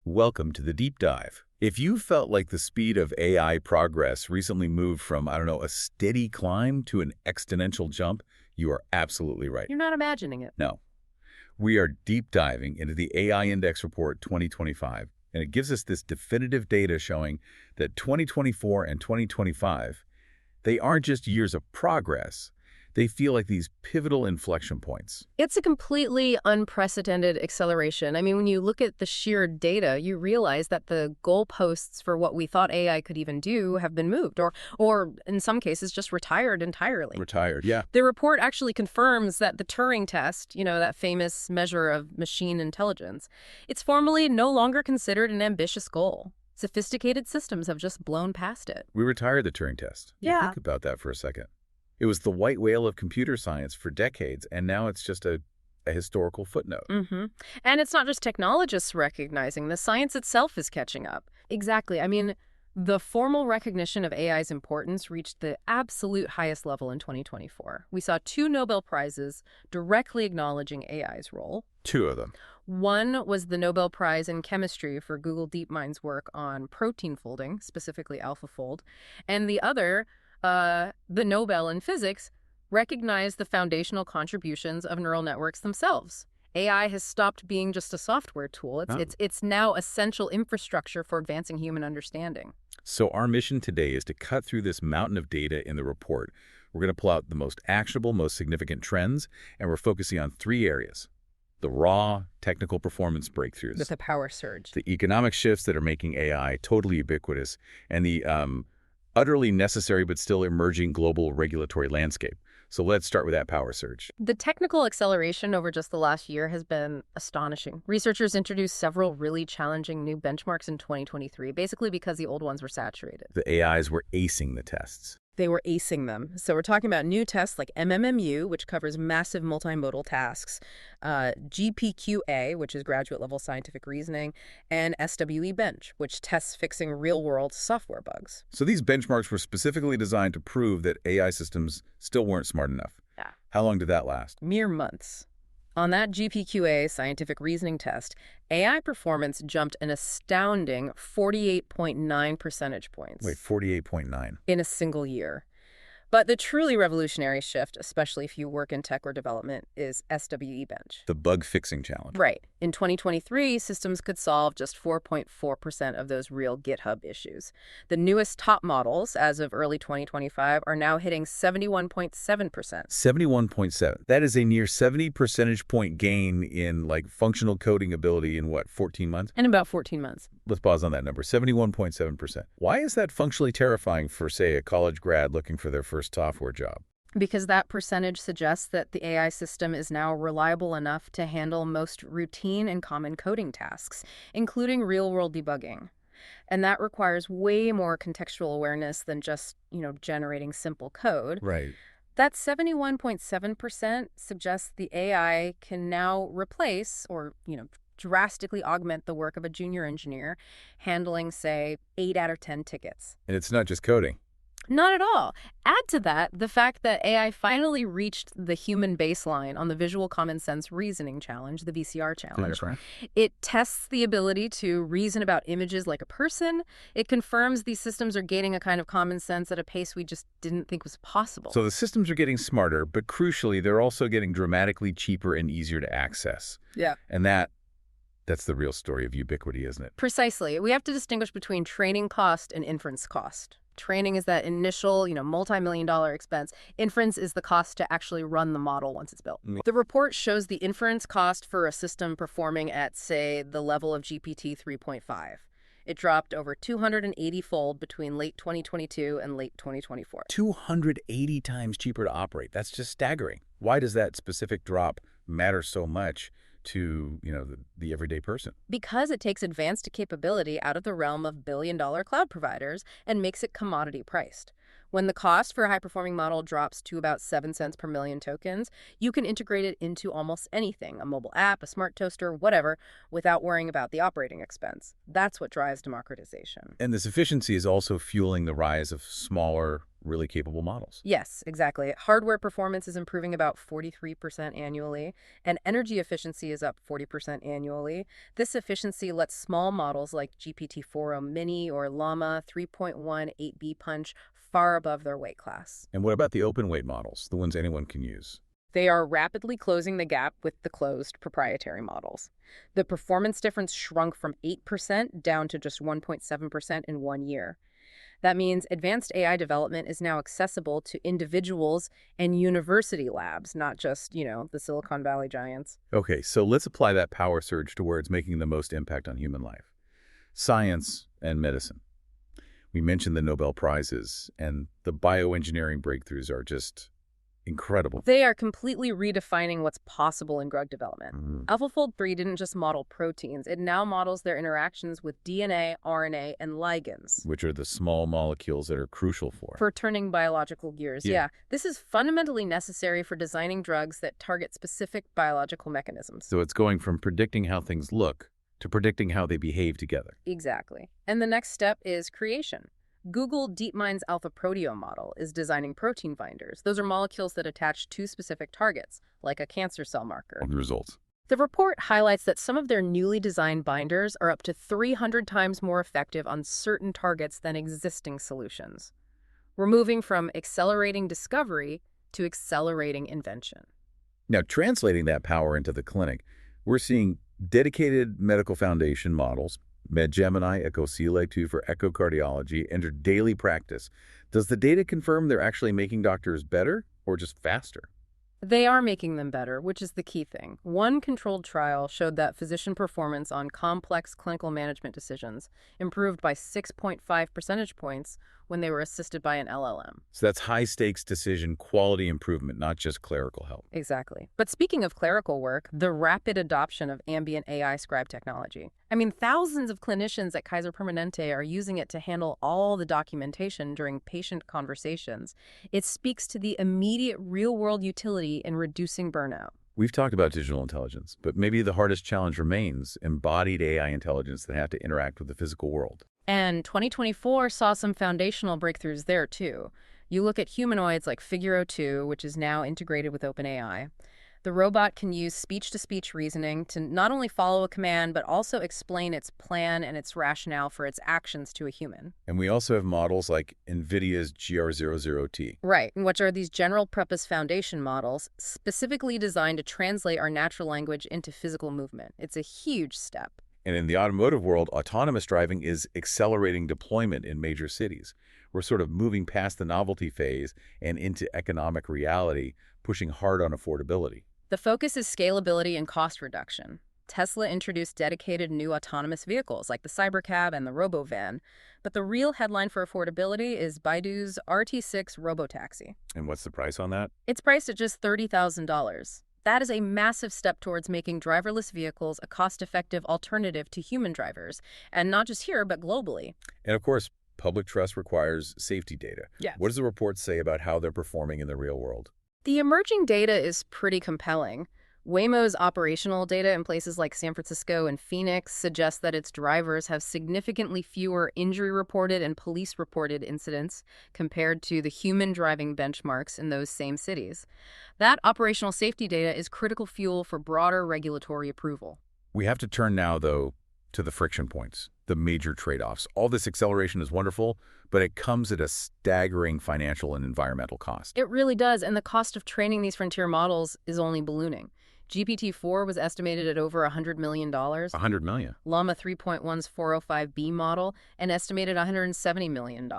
Welcome to the deep dive. If you felt like the speed of AI progress recently moved from, a steady climb to an exponential jump, you are absolutely right. You're not imagining it. No, we are deep diving into the AI Index Report 2025, and it gives us this definitive data showing that 2024 and 2025, they aren't just years of progress. They feel like these pivotal inflection points. It's a completely unprecedented acceleration. I mean, when you look at the sheer data, you realize that the goalposts for what we thought AI could even do have been moved, or in some cases, just retired entirely. Retired, yeah. The report actually confirms that the Turing test, that famous measure of machine intelligence, it's formally no longer considered an ambitious goal. Sophisticated systems have just blown past it. We retired the Turing test. Yeah. Think about that for a second. It was the white whale of computer science for decades, and now it's just a historical footnote. And it's not just technologists recognizing this. Science itself is catching up. Exactly. I mean, the formal recognition of AI's importance reached the absolute highest level in 2024. We saw 2 Nobel Prizes directly acknowledging AI's role. 2 of them. One was the Nobel Prize in Chemistry for Google DeepMind's work on protein folding, specifically AlphaFold, and the other, the Nobel in Physics, recognized the foundational contributions of neural networks themselves. AI has stopped being just a software tool. It's now essential infrastructure for advancing human understanding. So our mission today is to cut through this mountain of data in the report. We're going to pull out the most actionable, most significant trends, and we're focusing on 3 areas. The raw technical performance breakthroughs. With a power surge. The economic shifts that are making AI totally ubiquitous, and the utterly necessary but still emerging global regulatory landscape. So let's start with that power surge. The technical acceleration over just the last year has been astonishing. Researchers introduced several really challenging new benchmarks in 2023, basically because the old ones were saturated. The AIs were acing the tests. They were acing them. So we're talking about new tests like MMMU, which covers massive multimodal tasks, GPQA, which is graduate-level scientific reasoning, and SWE Bench, which tests fixing real-world software bugs. So these benchmarks were specifically designed to prove that AI systems still weren't smart enough. Yeah. How long did that last? Mere months. On that GPQA scientific reasoning test, AI performance jumped an astounding 48.9 percentage points. Wait, 48.9. In a single year. But the truly revolutionary shift, especially if you work in tech or development, is SWE Bench. The bug-fixing challenge. Right. In 2023, systems could solve just 4.4% of those real GitHub issues. The newest top models, as of early 2025, are now hitting 71.7%. 71.7. That is a near 70 percentage point gain in, functional coding ability in, 14 months? In about 14 months. Let's pause on that number, 71.7%. Why is that functionally terrifying for, say, a college grad looking for their first software job? Because that percentage suggests that the AI system is now reliable enough to handle most routine and common coding tasks, including real-world debugging. And that requires way more contextual awareness than just, generating simple code. Right. That 71.7% suggests the AI can now replace or, drastically augment the work of a junior engineer, handling, say, 8 out of 10 tickets. And it's not just coding. Not at all. Add to that the fact that AI finally reached the human baseline on the Visual Common Sense Reasoning Challenge, the VCR challenge. Right. It tests the ability to reason about images like a person. It confirms these systems are gaining a kind of common sense at a pace we just didn't think was possible. So the systems are getting smarter, but crucially, they're also getting dramatically cheaper and easier to access. Yeah. And that's the real story of ubiquity, isn't it? Precisely. We have to distinguish between training cost and inference cost. Training is that initial, multi-million-dollar expense. Inference is the cost to actually run the model once it's built. The report shows the inference cost for a system performing at, say, the level of GPT 3.5. It dropped over 280-fold between late 2022 and late 2024. 280 times cheaper to operate. That's just staggering. Why does that specific drop matter so much to, the everyday person? Because it takes advanced capability out of the realm of billion-dollar cloud providers and makes it commodity priced. When the cost for a high-performing model drops to about 7 cents per million tokens, you can integrate it into almost anything, a mobile app, a smart toaster, whatever, without worrying about the operating expense. That's what drives democratization. And this efficiency is also fueling the rise of smaller, really capable models. Yes, exactly. Hardware performance is improving about 43% annually, and energy efficiency is up 40% annually. This efficiency lets small models like GPT-4o Mini or Llama 3.1 8B Punch far above their weight class. And what about the open weight models, the ones anyone can use? They are rapidly closing the gap with the closed proprietary models. The performance difference shrunk from 8% down to just 1.7% in 1 year. That means advanced AI development is now accessible to individuals and university labs, not just, the Silicon Valley giants. Okay, so let's apply that power surge to where it's making the most impact on human life. Science and medicine. We mentioned the Nobel Prizes, and the bioengineering breakthroughs are just incredible. They are completely redefining what's possible in drug development. AlphaFold 3 didn't just model proteins, it now models their interactions with DNA, RNA, and ligands. Which are the small molecules that are crucial For turning biological gears, yeah. This is fundamentally necessary for designing drugs that target specific biological mechanisms. So it's going from predicting how things look to predicting how they behave together. Exactly. And the next step is creation. Google DeepMind's alpha proteome model is designing protein binders. Those are molecules that attach to specific targets, like a cancer cell marker. The results. The report highlights that some of their newly designed binders are up to 300 times more effective on certain targets than existing solutions. We're moving from accelerating discovery to accelerating invention. Now, translating that power into the clinic, we're seeing dedicated medical foundation models, MedGemini, EchoCLA2 for echocardiology, enter daily practice. Does the data confirm they're actually making doctors better or just faster? They are making them better, which is the key thing. One controlled trial showed that physician performance on complex clinical management decisions improved by 6.5 percentage points when they were assisted by an LLM. So that's high-stakes decision quality improvement, not just clerical help. Exactly. But speaking of clerical work, the rapid adoption of ambient AI scribe technology. Thousands of clinicians at Kaiser Permanente are using it to handle all the documentation during patient conversations. It speaks to the immediate real-world utility in reducing burnout. We've talked about digital intelligence, but maybe the hardest challenge remains embodied AI intelligence that have to interact with the physical world. And 2024 saw some foundational breakthroughs there, too. You look at humanoids like Figure 2, which is now integrated with OpenAI. The robot can use speech-to-speech reasoning to not only follow a command, but also explain its plan and its rationale for its actions to a human. And we also have models like NVIDIA's GR00T. Right, which are these general-purpose foundation models specifically designed to translate our natural language into physical movement. It's a huge step. And in the automotive world, autonomous driving is accelerating deployment in major cities. We're sort of moving past the novelty phase and into economic reality, pushing hard on affordability. The focus is scalability and cost reduction. Tesla introduced dedicated new autonomous vehicles like the Cybercab and the Robovan. But the real headline for affordability is Baidu's RT6 Robotaxi. And what's the price on that? It's priced at just $30,000. That is a massive step towards making driverless vehicles a cost-effective alternative to human drivers, and not just here, but globally. And of course, public trust requires safety data. Yeah. What does the report say about how they're performing in the real world? The emerging data is pretty compelling. Waymo's operational data in places like San Francisco and Phoenix suggests that its drivers have significantly fewer injury-reported and police-reported incidents compared to the human driving benchmarks in those same cities. That operational safety data is critical fuel for broader regulatory approval. We have to turn now, though, to the friction points, the major trade-offs. All this acceleration is wonderful, but it comes at a staggering financial and environmental cost. It really does, and the cost of training these frontier models is only ballooning. GPT-4 was estimated at over $100 million. $100 million? Llama 3.1's 405B model, an estimated $170 million.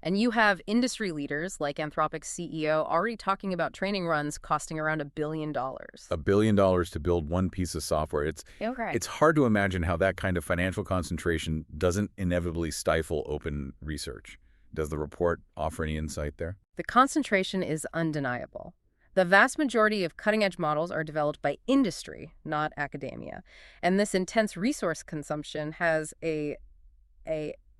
And you have industry leaders like Anthropic's CEO already talking about training runs costing around $1 billion. $1 billion to build one piece of software. It's hard to imagine how that kind of financial concentration doesn't inevitably stifle open research. Does the report offer any insight there? The concentration is undeniable. The vast majority of cutting-edge models are developed by industry, not academia. And this intense resource consumption has a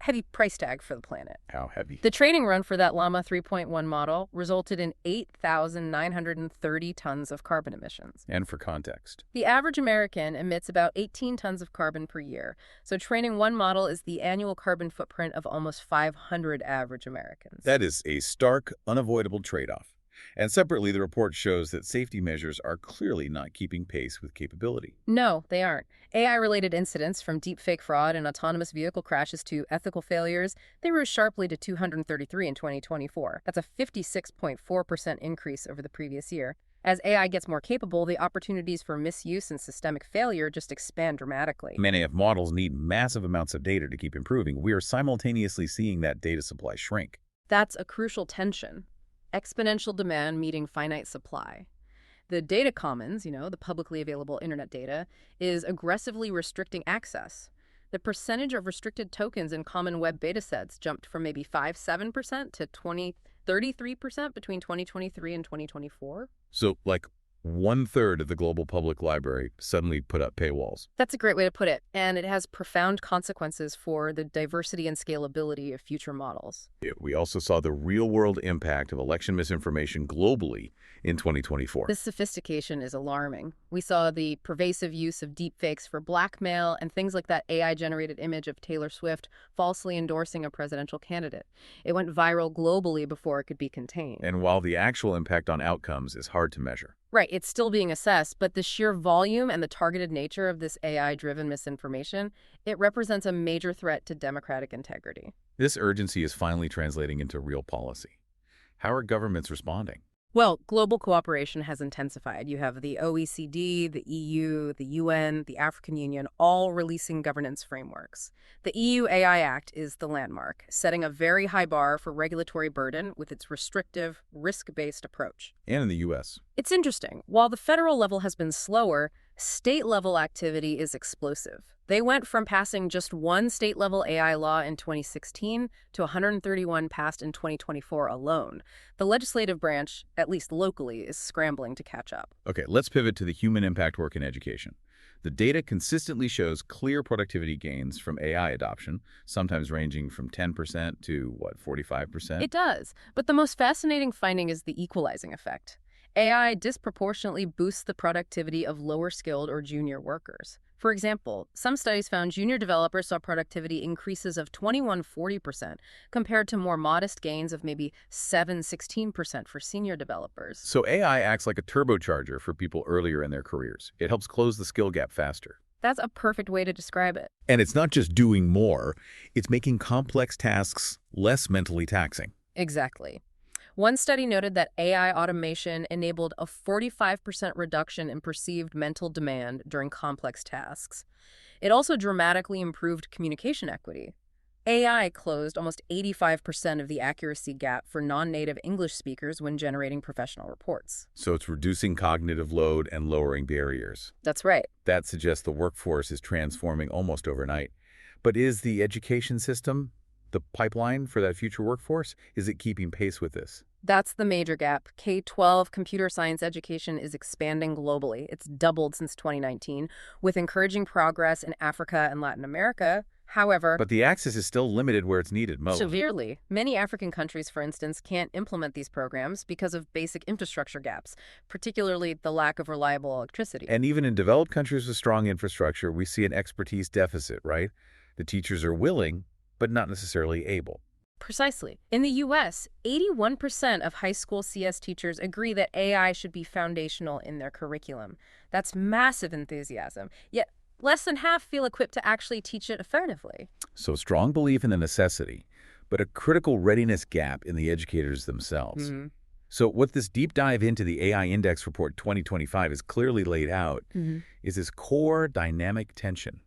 heavy price tag for the planet. How heavy? The training run for that Llama 3.1 model resulted in 8,930 tons of carbon emissions. And for context, The average American emits about 18 tons of carbon per year, so training one model is the annual carbon footprint of almost 500 average Americans. that is a stark, unavoidable trade-off. And separately, the report shows that safety measures are clearly not keeping pace with capability. No, they aren't. AI-related incidents, from deepfake fraud and autonomous vehicle crashes to ethical failures, they rose sharply to 233 in 2024. That's a 56.4% increase over the previous year. As AI gets more capable, the opportunities for misuse and systemic failure just expand dramatically. Many of models need massive amounts of data to keep improving. We are simultaneously seeing that data supply shrink. That's a crucial tension. Exponential demand meeting finite supply. The data commons, the publicly available internet data, is aggressively restricting access. The percentage of restricted tokens in common web beta sets jumped from maybe 5-7% to 33% between 2023 and 2024. So, like, 1/3 of the global public library suddenly put up paywalls. That's a great way to put it, and it has profound consequences for the diversity and scalability of future models. We also saw the real-world impact of election misinformation globally in 2024. This sophistication is alarming. We saw the pervasive use of deepfakes for blackmail and things like that AI-generated image of Taylor Swift falsely endorsing a presidential candidate. It went viral globally before it could be contained. And while the actual impact on outcomes is hard to measure. Right, it's still being assessed, but the sheer volume and the targeted nature of this AI-driven misinformation, it represents a major threat to democratic integrity. This urgency is finally translating into real policy. How are governments responding? Well, global cooperation has intensified. You have the OECD, the EU, the UN, the African Union, all releasing governance frameworks. The EU AI Act is the landmark, setting a very high bar for regulatory burden with its restrictive, risk-based approach. And in the U.S. It's interesting. While the federal level has been slower, state-level activity is explosive. They went from passing just one state-level AI law in 2016 to 131 passed in 2024 alone. The legislative branch, at least locally, is scrambling to catch up. Okay, let's pivot to the human impact work in education. The data consistently shows clear productivity gains from AI adoption, sometimes ranging from 10% to, 45%? It does, but the most fascinating finding is the equalizing effect. AI disproportionately boosts the productivity of lower-skilled or junior workers. For example, some studies found junior developers saw productivity increases of 21-40% compared to more modest gains of maybe 7-16% for senior developers. So AI acts like a turbocharger for people earlier in their careers. It helps close the skill gap faster. That's a perfect way to describe it. And it's not just doing more, it's making complex tasks less mentally taxing. Exactly. One study noted that AI automation enabled a 45% reduction in perceived mental demand during complex tasks. It also dramatically improved communication equity. AI closed almost 85% of the accuracy gap for non-native English speakers when generating professional reports. So it's reducing cognitive load and lowering barriers. That's right. That suggests the workforce is transforming almost overnight. But is the education system the pipeline for that future workforce? Is it keeping pace with this? That's the major gap. K-12 computer science education is expanding globally. It's doubled since 2019, with encouraging progress in Africa and Latin America. However, But the access is still limited where it's needed most. severely. Many African countries, for instance, can't implement these programs because of basic infrastructure gaps, particularly the lack of reliable electricity. And even in developed countries with strong infrastructure, we see an expertise deficit, right? The teachers are willing, but not necessarily able. Precisely. In the U.S., 81% of high school CS teachers agree that AI should be foundational in their curriculum. That's massive enthusiasm. Yet, less than half feel equipped to actually teach it effectively. So strong belief in the necessity, but a critical readiness gap in the educators themselves. So what this deep dive into the AI Index Report 2025 is clearly laid out is this core dynamic tension.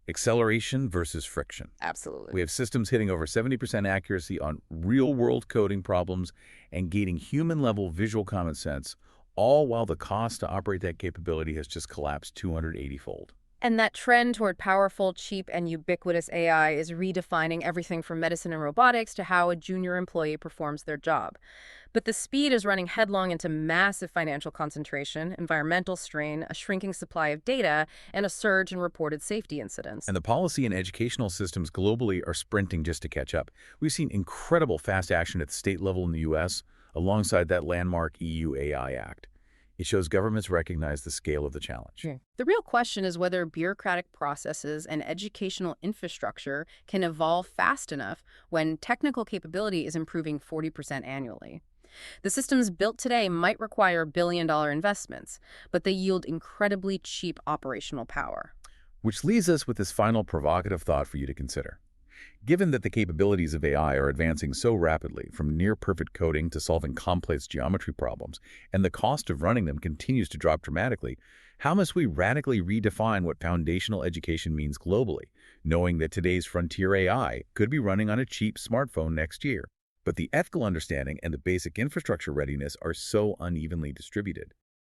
Acceleration versus friction. Absolutely. We have systems hitting over 70% accuracy on real-world coding problems and gaining human-level visual common sense, all while the cost to operate that capability has just collapsed 280-fold. And that trend toward powerful, cheap, and ubiquitous AI is redefining everything from medicine and robotics to how a junior employee performs their job. But the speed is running headlong into massive financial concentration, environmental strain, a shrinking supply of data, and a surge in reported safety incidents. And the policy and educational systems globally are sprinting just to catch up. We've seen incredible fast action at the state level in the U.S., alongside that landmark EU AI Act. It shows governments recognize the scale of the challenge. Yeah. The real question is whether bureaucratic processes and educational infrastructure can evolve fast enough when technical capability is improving 40% annually. The systems built today might require billion-dollar investments, but they yield incredibly cheap operational power. Which leaves us with this final provocative thought for you to consider. Given that the capabilities of AI are advancing so rapidly, from near-perfect coding to solving complex geometry problems, and the cost of running them continues to drop dramatically, how must we radically redefine what foundational education means globally, knowing that today's frontier AI could be running on a cheap smartphone next year? But the ethical understanding and the basic infrastructure readiness are so unevenly distributed.